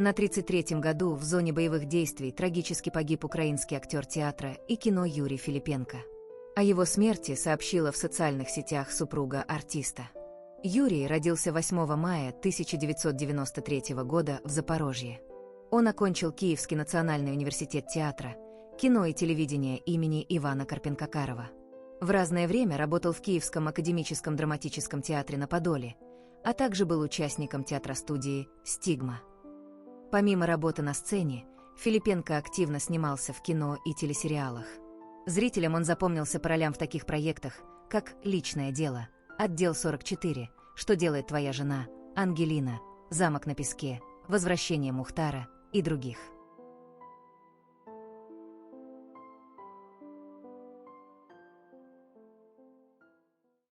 На 33-м году в зоне боевых действий трагически погиб украинский актер театра и кино Юрий Филипенко. О его смерти сообщила в социальных сетях супруга артиста. Юрий родился 8 мая 1993 года в Запорожье. Он окончил Киевский национальный университет театра, кино и телевидения имени Ивана Карпенко-Карова. В разное время работал в Киевском академическом драматическом театре на Подоле, а также был участником театростудии «Стигма». Помимо работы на сцене, Филипенко активно снимался в кино и телесериалах. Зрителям он запомнился по ролям в таких проектах, как «Личное дело», «Отдел 44», «Что делает твоя жена», «Ангелина», «Замок на песке», «Возвращение Мухтара» и других.